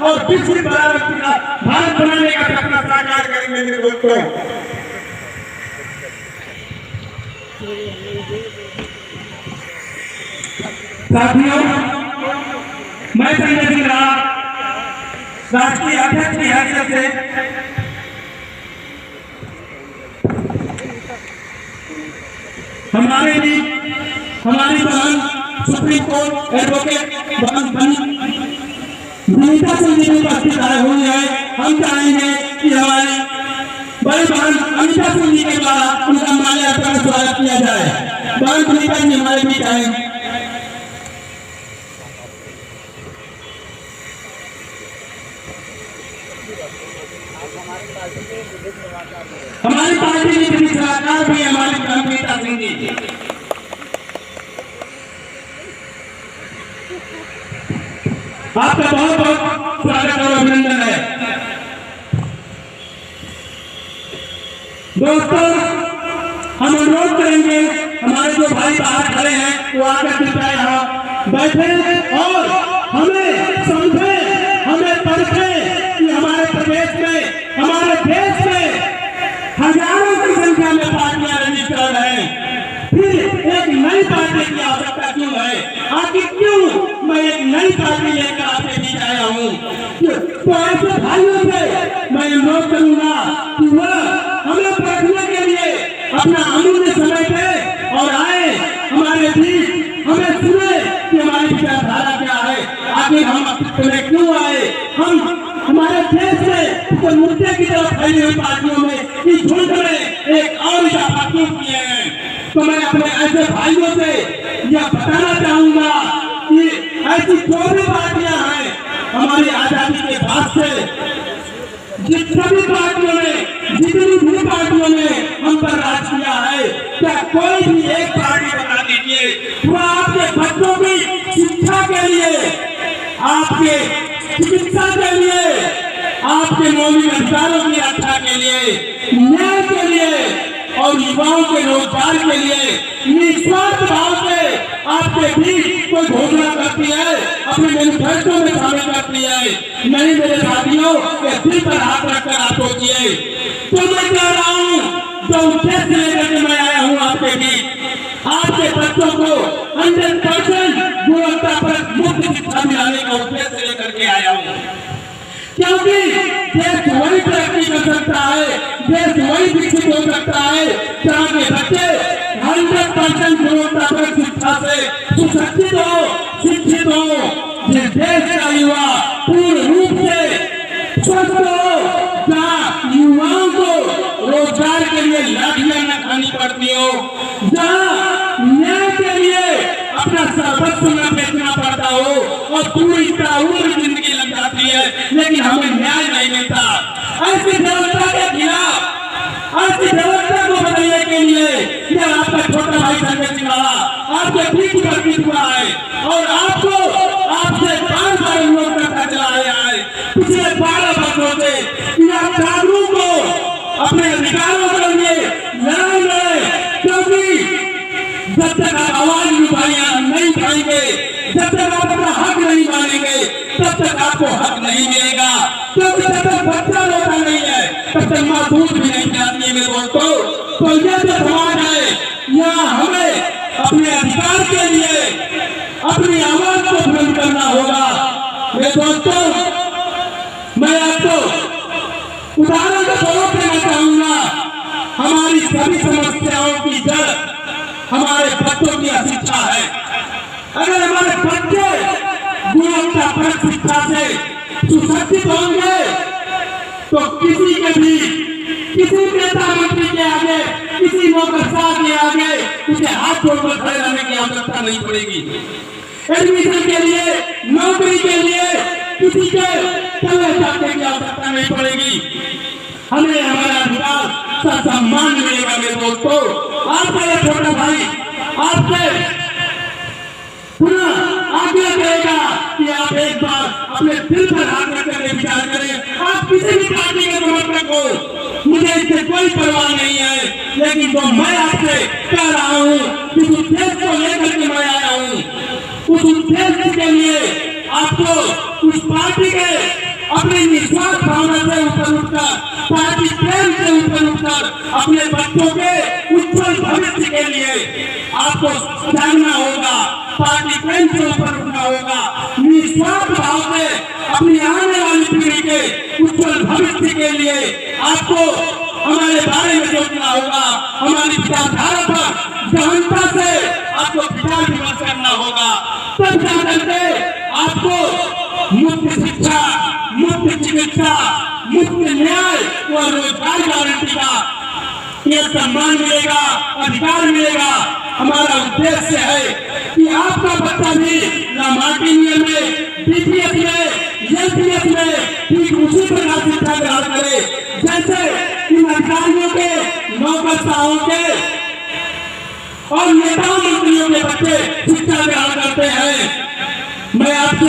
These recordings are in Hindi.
और विकसित भारत बनाने का सपना साकार करेंगे मेरे दोस्तों। साथियों, मैं संजय सिंह राणा राष्ट्रीय अध्यक्ष की हैसियत से हमारे भी हमारी बहन supreme court advocate Vinita Singh ji उपस्थित आए हुए हैं। हम चाहेंगे कि हमारी बड़ी बहन अमिता सिंह जी के द्वारा उनका माल्यार्पण स्वागत किया जाए। बहन विनीता जी हमारे बीच आए। हमारी पार्टी की भी सलाहकार भी हमारी अमिता सिंह जी। आपका बहुत बहुत स्वागत और अभिनंदन है। दोस्तों, हम अनुरोध करेंगे हमारे जो भाई बाहर खड़े हैं वो आकर कृपया यहाँ बैठे और हमें समझे, हमें परखे कि हमारे प्रदेश में, हमारे देश में हजारों की संख्या में पार्टियां रजिस्टर्ड हैं। फिर एक नई पार्टी की आवश्यकता क्यों है? आखिर क्यों मैं एक नई पार्टी लेकर आपके बीच आया हूँ? तो ऐसे भाइयों से मैं अनुरोध करूंगा कि वह हमें पढ़ने के लिए अपना अमूल्य समय दे और आए हमारे बीच, हमें सुने कि हमारी विचारधारा क्या है, आखिर हम तुम्हें क्यों आए। हम हमारे देश में मुद्दे की तरफ फैली हुई पार्टियों में इस झुंड में एक और इजाफा क्यों किए हैं? तो मैं अपने ऐसे भाइयों से यह बताना चाहूंगा कि ऐसी जो भी पार्टियां हैं हमारी आजादी के बाद से, जितनी पार्टियों ने, जितनी भी पार्टियों ने हम पर राज किया है, क्या कोई भी एक पार्टी बता दीजिए वो आपके बच्चों की शिक्षा के लिए, आपके चिकित्सा के लिए, आपके मौलिक अधिकारों की रक्षा के लिए, न्याय के लिए और युवाओं के रोजगार के लिए निस्वार्थ भाव से आपके बीच कोई घोषणा करती है, अपने मैनिफेस्टो में शामिल करती है? नहीं मेरे साथियों, ये दिल पर हाथ रखकर आप सोचिए। तो मैं कह रहा हूँ, जो उद्देश्य लेकर के मैं आया हूँ आपके बीच, आपके बच्चों को 100% गुणवत्ता पर मुफ्त शिक्षा दिलाने का उद्देश्य लेकर के आया हूँ। क्योंकि देश वही तरक्की कर सकता है, देश वही विकसित हो सकता है जहाँ के बच्चे 100% गुणवत्ता पर शिक्षा से सुशिक्षित हो, शिक्षित हो। जिस देश का युवा पूर्ण रूप से स्वस्थ हो, जहाँ युवाओं को रोजगार के लिए लाठियां न खानी पड़ती हो, जहाँ न्याय के लिए अपना सर्वस्व न बेचना पड़ता हो और पूरी जिंदगी लग जाती है लेकिन हमें न्याय नहीं मिलता। ऐसी व्यवस्था के खिलाफ, ऐसी व्यवस्था को बदलने के लिए यह आपका छोटा भाई संजय सिंह राणा आपके बीच उपस्थित हुआ है और आपको आपसे बार-बार अनुरोध करता चला आया है पिछले 12 वर्षों से कि आप जागरूक हो, अपने अधिकारों के लिए लड़ाई लड़े। क्योंकि जब तक आप आवाज नहीं उठाएंगे, जब तक आप अपना हक नहीं मानेंगे, तब तक आपको हक नहीं मिलेगा। क्योंकि जब तक बच्चा रोता नहीं है तब तक माँ दूध भी नहीं पिलाती है मेरे दोस्तों। तो यह जो समाज है, यहाँ हमें अपने अधिकार के लिए अपनी आवाज को बुलंद करना होगा। मेरे दोस्तों, मैं आपको उदाहरण के तौर पर देना चाहूंगा। हमारी सभी समस्याओं की जड़ हमारे बच्चों की अशिक्षा है। अगर हमारे बच्चे गुणवत्तापूर्ण शिक्षा से सुशिक्षित होंगे तो किसी के भी, किसी नेता मंत्री के आगे, किसी नौकरशाह के आगे उसे हाथ जोड़कर खड़े रहने की आवश्यकता नहीं पड़ेगी। एडमिशन के लिए, नौकरी के लिए किसी के तले जाने की आवश्यकता नहीं पड़ेगी। हमें हमारा अधिकार सम्मान मिलेगा। मेरे दोस्तों, आपका छोटा भाई आपसे पुनः आज्ञा करेगा कि आप एक बार अपने दिल पर हाथ रखकर विचार करें। आप किसी भी पार्टी के समर्थक हो, मुझे इससे कोई परवाह नहीं है, लेकिन जो मैं आपसे कह रहा हूँ कि उस उद्देश्य को लेकर के मैं आया हूँ, उस उद्देश्य के लिए आपको उस पार्टी के अपनी निस्वार्थ भावना से ऊपर उठकर, पार्टी प्रेम से ऊपर उठकर अपने बच्चों के उज्जवल भविष्य के लिए आपको जागना होगा, पार्टी प्रेम से ऊपर उठना होगा, निस्वार्थ भाव से अपनी आने वाली पीढ़ी के उज्जवल भविष्य के लिए आपको हमारे बारे में सोचना होगा, हमारी विचारधारा पर गहनता से आपको विचार विमर्श करना होगा। तब जाकर के आपको मुफ्त शिक्षा, मुफ्त चिकित्सा, मुफ्त न्याय और रोजगार गारंटी का यह सम्मान मिलेगा, अधिकार मिलेगा। हमारा उद्देश्य है कि आपका बच्चा भी मार्टिनियम में, डीपीएस में, एलपीएस में ठीक उसी प्रकार शिक्षा ग्रहण करे जैसे इन अधिकारियों के, नौकरशाहों के और नेताओं मंत्रियों के बच्चे शिक्षा ग्रहण करते हैं। मैं आपको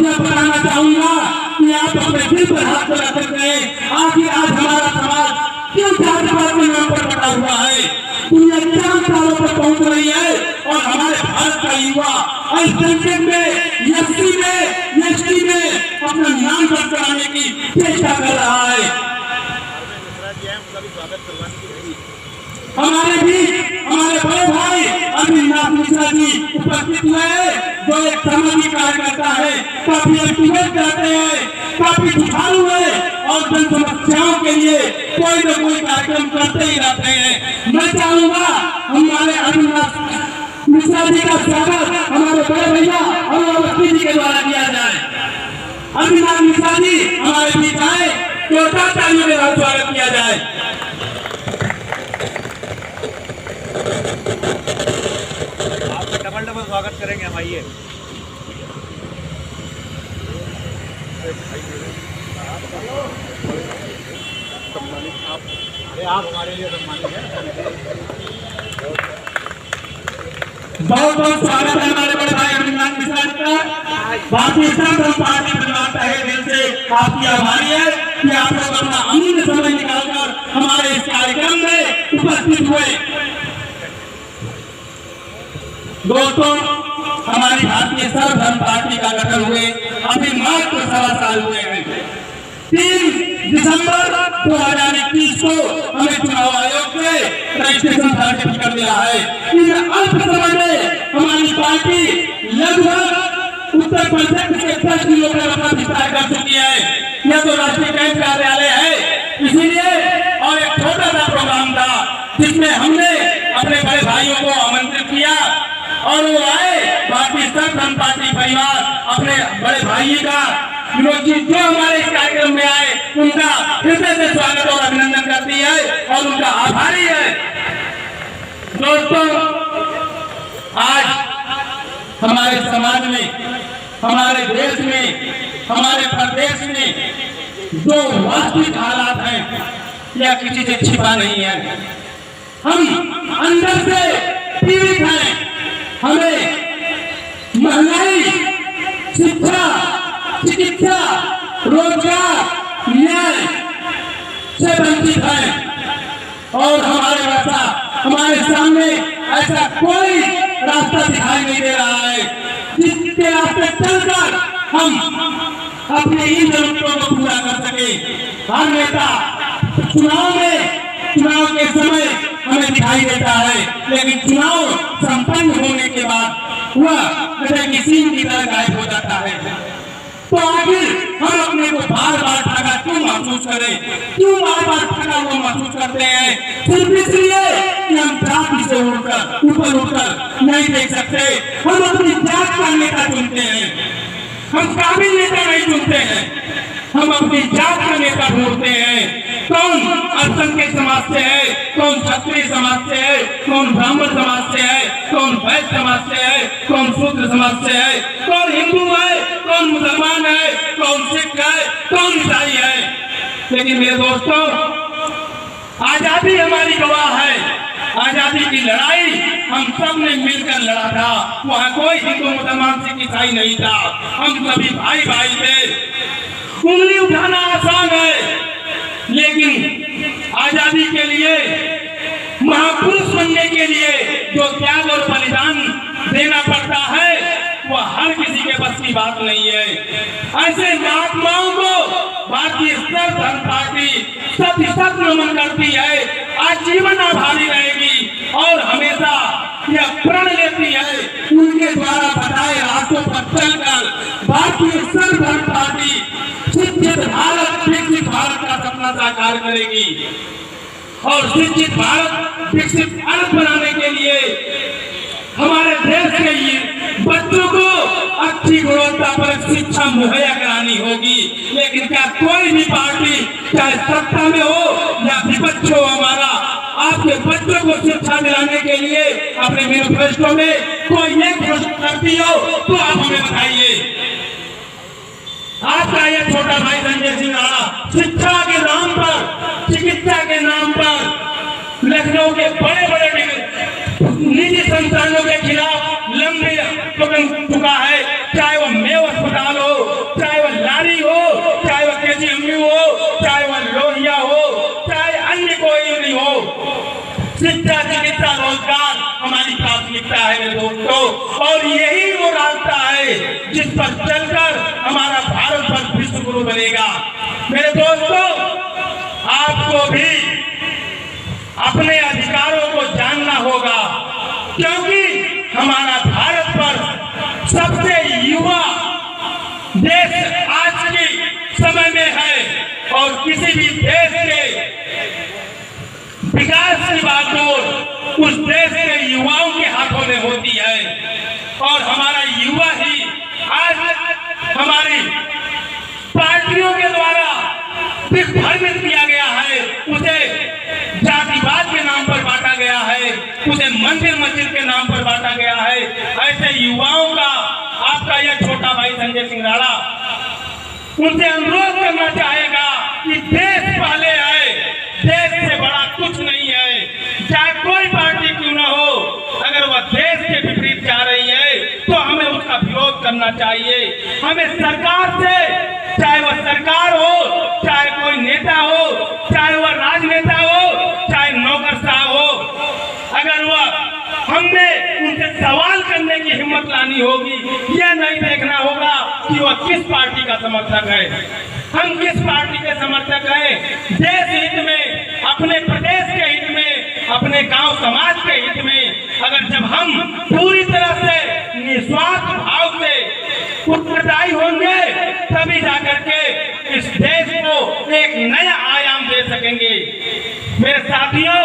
यह बताना चाहूंगा कि आप अपने दिल पर हाथ रख सकते हैं। आखिर आज हमारा समाज क्यों जातिवाद के नाम पर बटा हुआ है? दुनिया 4 सालों पर पहुंच रही है और हमारे भारत का युवा अल्पसंख्यक में, एससी में, एसटी में अपना नाम दर्ज कराने की चेष्टा कर रहा है। हमारे बीच हमारे बड़े भाई अभिनाथ मिश्रा जी उपस्थित हुए, जो एक सामाजिक कार्यकर्ता है, काफी एक्टिवेट करते हैं, काफी जुझारू है और जन समस्याओं के लिए कोई न कोई कार्यक्रम करते ही रहते हैं। मैं चाहूंगा हमारे अभिनाथ मिश्रा जी का स्वागत हमारे बड़े भैया और अवस्थी जी के द्वारा किया जाए। अभिनाथ मिश्रा जी हमारे बीच आए, जोरदार तालियों के साथ स्वागत किया जाए। आपका डबल स्वागत करेंगे हम। आइए। आप हमारे लिए सम्मानित हैं। बहुत बहुत स्वागत है हमारे बड़े भाई अभिनाथ मिश्रा जी का। भारतीय जनता पार्टी परिवार तहे दिल से आपकी आभारी है कि आप लोग अपना अमूल्य समय निकालकर हमारे इस कार्यक्रम में उपस्थित हुए। दोस्तों, हमारी भारतीय सर्वधर्म पार्टी का गठन हुए अभी मात्र 1.25 साल हुए हैं। 3 दिसंबर 2021 को हमें चुनाव आयोग से रजिस्ट्रेशन सर्टिफिकेट मिला है। इन अल्प समय में हमारी पार्टी लगभग उत्तर प्रदेश के 10 किलोमीटर अपना विस्तार कर चुकी है। यह तो राष्ट्रीय कैंप कार्यालय है, इसीलिए और एक छोटा सा प्रोग्राम था जिसमें हमने अपने बड़े भाइयों को आमंत्रित किया और वो आए। भारतीय जनता पार्टी परिवार अपने बड़े भाई का विनोद जी जो हमारे इस कार्यक्रम में आए उनका हृदय से स्वागत और अभिनंदन करती है और उनका आभारी है। दोस्तों, आज हमारे समाज में, हमारे देश में, हमारे प्रदेश में जो वास्तविक हालात हैं यह किसी से छिपा नहीं है। हम अंदर से पीड़ित हैं। हमें महंगाई, शिक्षा, चिकित्सा, रोजगार, न्याय से वंचित है और हमारे सामने ऐसा कोई रास्ता दिखाई नहीं दे रहा है जिसके रास्ते चलकर हम अपने इन जरूरतों को पूरा कर सके। हर नेता चुनाव के समय हमें दिखाई देता है, लेकिन चुनाव संपन्न होने के बाद वह किसी की तरह गायब हो जाता है। तो आखिर हम अपने को बार बार ठगा क्यों महसूस करें? क्यों बार बार ठगा हुआ महसूस करते हैं? सिर्फ इसलिए कि हम जाति से ऊपर उठकर नहीं देख सकते। हम अपनी जात का नेता चुनते हैं, हम काबिल नेता नहीं चुनते हैं, हम अपनी जात का नेता ढूंढते हैं। कौन अल्पसंख्यक समाज से है, कौन क्षत्रिय समाज से है, कौन ब्राह्मण समाज से है, कौन वैश्य समाज से है, कौन शूद्र समाज से है, कौन हिंदू है, कौन मुसलमान है, कौन सिख है, कौन ईसाई है। लेकिन मेरे दोस्तों, आजादी हमारी गवाह है। आजादी की लड़ाई हम सब ने मिलकर लड़ा था। वहाँ कोई हिंदू मुसलमान सिख ईसाई नहीं था, हम सभी भाई भाई थे। उंगली उठाना आसान है, लेकिन आजादी के लिए, महापुरुष बनने के लिए जो त्याग और बलिदान देना पड़ता है वह हर किसी के बस की बात नहीं है। ऐसे महात्माओं को भारतीय सर्व धर्म पार्टी सत नमन करती है, आजीवन आभारी रहेगी और हमेशा यह प्रण लेती है उनके द्वारा बताए रास्तों पर चलकर भारतीय सर्व धर्म पार्टी शिक्षित भारत विकसित भारत का सपना साकार करेगी और शिक्षित भारत विकसित भारत बनाने के लिए हमारे देश के बच्चों को अच्छी गुणवत्ता पर शिक्षा मुहैया करानी होगी। लेकिन क्या कोई भी पार्टी चाहे सत्ता में हो या विपक्ष हो, हमारा आपके बच्चों को शिक्षा दिलाने के लिए अपने मैनिफेस्टो में कोई एक घोषणा करती हो तो आप हमें बताइए। आपका यह छोटा भाई संजय सिंह राणा शिक्षा के नाम पर, चिकित्सा के नाम पर लखनऊ के बड़े बड़े निजी संस्थानों के खिलाफ लंबे कदम चुका है, चाहे वो मेव अस्पताल हो, चाहे वो लारी हो, चाहे वो केजीएमयू हो, चाहे वो लोहिया हो, चाहे अन्य कोई नहीं हो। शिक्षा, चिकित्सा, रोजगार हमारी प्राथमिकता है मेरे दोस्तों, और यही वो रास्ता है जिस पर चलकर हमारा भारत वर्ष विश्व गुरु बनेगा। मेरे दोस्तों, आपको भी अपने अधिकारों को जानना होगा, क्योंकि हमारा भारत वर्ष सबसे युवा देश आज के समय में है और किसी भी देश के विकास की बागडोर उस देश के युवाओं के हाथों में होती है और हमारा युवा ही आज हमारी पार्टियों के द्वारा विभाजित किया गया है, उसे जातिवाद के नाम पर बांटा गया है, उसे मंदिर मस्जिद के नाम पर बांटा गया है। ऐसे युवाओं का आपका यह छोटा भाई संजय सिंह राणा उनसे अनुरोध करना चाहेगा कि देश पहले है, देश से बड़ा कुछ नहीं है। चाहे कोई पार्टी क्यों ना हो, अगर वह देश के विपरीत जा रही है तो हमें उसका विरोध करना चाहिए। हमें सरकार से, चाहे वह सरकार हो, चाहे कोई नेता हो, चाहे वह राजनेता हो, चाहे नौकरशाह हो, अगर वह हमने उनसे सवाल करने की हिम्मत लानी होगी। यह नहीं देखना होगा कि वह किस पार्टी का समर्थक है, हम किस पार्टी के समर्थक हैं। देश हित में, अपने प्रदेश के हित में, अपने गांव समाज के हित में अगर जब हम पूरी तरह से निस्वार्थ भाव से उत्तरदायी होंगे तभी जाकर के इस देश को एक नया आयाम दे सकेंगे। मेरे साथियों,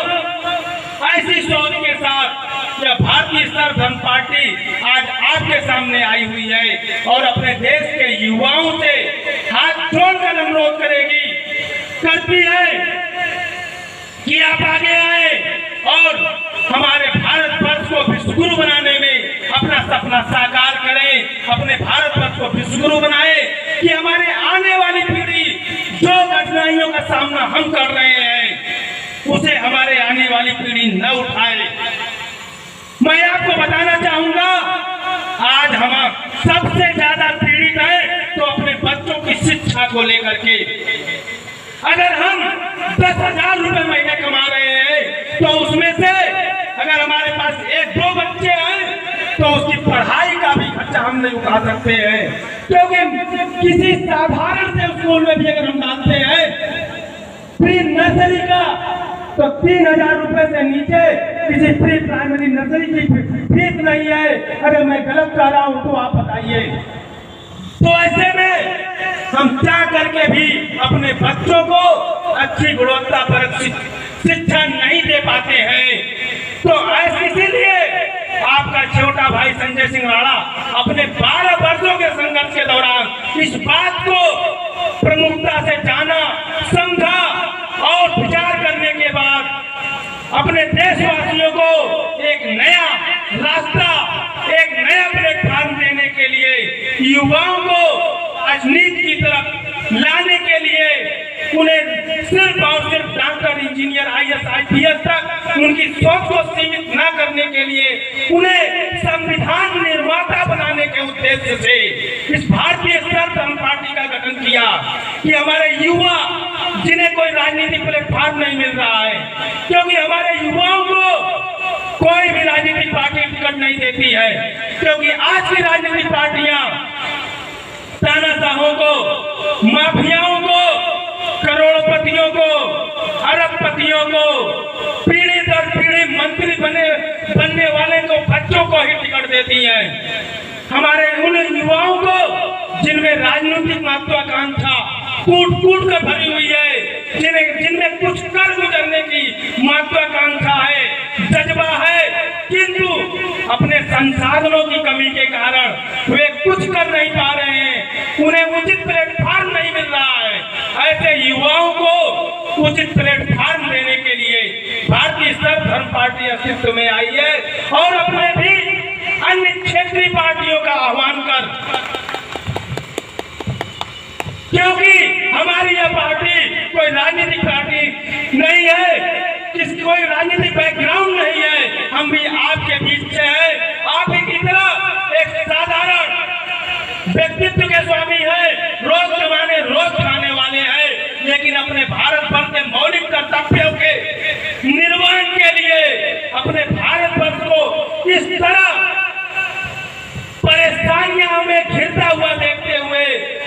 ऐसी सोच के साथ यह भारतीय सर्व धर्म पार्टी आज आपके सामने आई हुई है और अपने देश के युवाओं से हाथ जोड़कर अनुरोध करती है कि आप आगे आए और हमारे भारत वर्ष को विश्व गुरु बनाने में अपना सपना साकार करें। अपने भारत वर्ष को विश्व गुरु बनाए कि हमारे आने वाली पीढ़ी जो कठिनाइयों का सामना हम कर रहे हैं उसे हमारे आने वाली पीढ़ी न उठाए। मैं आपको बताना चाहूंगा, आज हम सबसे ज्यादा पीड़ित है तो अपने बच्चों की शिक्षा को लेकर के। अगर हम 10,000 रुपए महीने कमा रहे हैं तो उसमें से अगर हमारे पास 1-2 बच्चे हैं तो उसकी पढ़ाई का भी खर्चा हम नहीं उठा सकते हैं, क्योंकि किसी साधारण से स्कूल में भी अगर हम डालते हैं प्री नर्सरी का तो 3,000 रुपए से नीचे किसी प्री प्राइमरी नर्सरी की फीस नहीं है। अगर मैं गलत कह रहा हूं तो आप बताइए। तो ऐसे में हम क्या करके भी अपने बच्चों को अच्छी गुणवत्ता पर शिक्षा नहीं दे पाते हैं। तो इसीलिए आपका छोटा भाई संजय सिंह राणा अपने 12 वर्षों के संघर्ष के दौरान इस बात को प्रमुखता से जाना, समझा और विचार करने के बाद अपने देशवासियों को एक नया रास्ता, एक नया प्लेटफॉर्म देने के लिए, युवाओं को राजनीति की तरफ लाने के लिए, उन्हें सिर्फ और सिर्फ डॉक्टर, इंजीनियर, IAS, IPS तक उनकी सोच को सीमित न करने के लिए, उन्हें संविधान निर्माता बनाने के उद्देश्य से इस भारतीय सर्व धर्म पार्टी का गठन किया कि हमारे युवा जिन्हें कोई राजनीतिक प्लेटफॉर्म नहीं मिल रहा है, क्योंकि हमारे युवाओं को कोई भी राजनीतिक पार्टी टिकट नहीं देती है, क्योंकि आज की राजनीतिक पार्टियां तानाशाहों को, माफियाओं को, करोड़पतियों को, अरबपतियों को, पीढ़ी दर पीढ़ी मंत्री बनने वाले को, बच्चों को ही टिकट देती हैं। हमारे उन युवाओं को जिनमें राजनीतिक महत्वाकांक्षा कूट कर भरी हुई है, जिनमें कुछ कर गुजरने की महत्वाकांक्षा है, जज्बा है, किंतु अपने संसाधनों की कमी के कारण वे कुछ कर नहीं पा रहे हैं, उन्हें उचित प्लेटफॉर्म नहीं मिल रहा है। ऐसे युवाओं को उचित प्लेटफॉर्म देने के लिए भारतीय सर्वधर्म पार्टी अस्तित्व में आई है और अपने भी अन्य क्षेत्रीय पार्टियों का आह्वान कर, क्योंकि हमारी यह पार्टी कोई राजनीतिक पार्टी नहीं है, किसी कोई राजनीतिक बैकग्राउंड नहीं है, हम भी आपके बीच से है। आप ही की तरह एक साधारण व्यक्तित्व के स्वामी है, रोज कमाने रोज खाने वाले हैं, लेकिन अपने भारत वर्ष के मौलिक कर्तव्यों के निर्वहन के लिए अपने भारत वर्ष को इस तरह परेशानियां में घिरता हुआ देखते हुए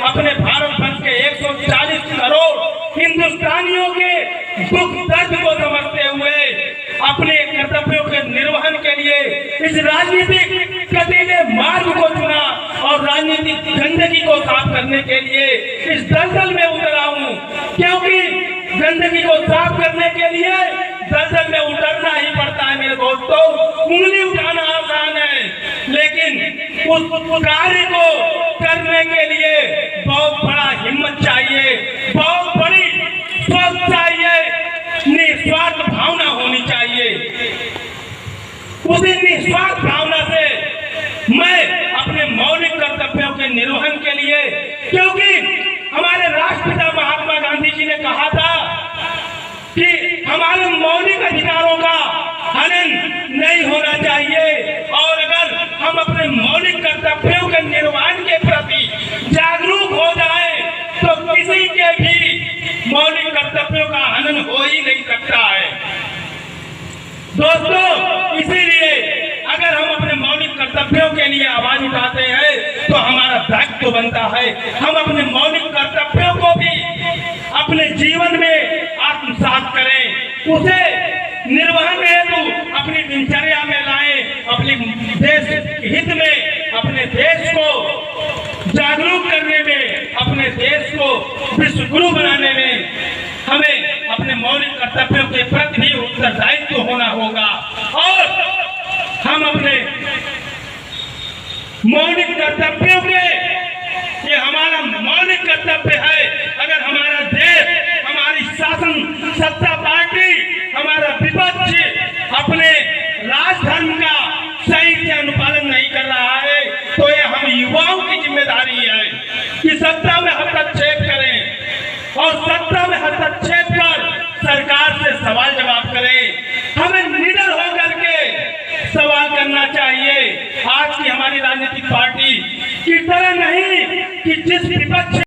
अपने भारत वर्ष के 140 करोड़ हिंदुस्तानियों के दुख दर्द को समझते हुए अपने कर्तव्यों के निर्वहन के लिए इस राजनीतिक कटीले मार्ग को चुना और राजनीतिक गंदगी को साफ करने के लिए इस दलदल में उतरा हूं, क्योंकि गंदगी को साफ करने के लिए दलदल में उतरना ही पड़ता है मेरे दोस्तों। उंगली उठाना आसान है, लेकिन उस कार्य को करने के लिए बहुत बड़ा हिम्मत चाहिए, बहुत बड़ी सोच चाहिए, निस्वार्थ भावना होनी चाहिए। उसी निस्वार्थ भावना से मैं अपने मौलिक कर्तव्यों के निर्वहन के लिए, क्योंकि हमारे राष्ट्रपिता महात्मा गांधी जी ने कहा था कि हमारे मौलिक अधिकारों का हनन नहीं होना चाहिए, और अगर हम अपने मौलिक कर्तव्यों के निर्वहन के प्रति जागरूक हो जाए तो किसी के भी मौलिक कर्तव्यों का हनन हो ही नहीं सकता है। दोस्तों, इसीलिए अगर हम अपने मौलिक कर्तव्यों के लिए आवाज उठाते हैं तो हमारा दायित्व बनता है हम अपने मौलिक कर्तव्यों को भी अपने जीवन में आत्मसात करें, उसे निर्वहन हेतु अपनी दिनचर्या में लाएं, अपने देश हित में, अपने देश को जागरूक करने में, अपने देश को विश्व गुरु बनाने में हमें अपने मौलिक कर्तव्यों के प्रति भी उत्तरदायित्व होना होगा। और हम अपने मौलिक कर्तव्यों के, ये हमारा मौलिक कर्तव्य है, अगर हमारा देश, हमारी शासन सत्ता पार्टी, हमारा विपक्ष अपने राजधर्म का सही से अनुपालन नहीं कर रहा है तो ये हम युवाओं की जिम्मेदारी है कि सत्ता में हस्तक्षेप करें और सत्ता में हस्तक्षेप कर सरकार से सवाल जवाब करें। हमें निडर होकर के सवाल करना चाहिए। आज की हमारी राजनीतिक पार्टी की तरह नहीं कि जिस विपक्ष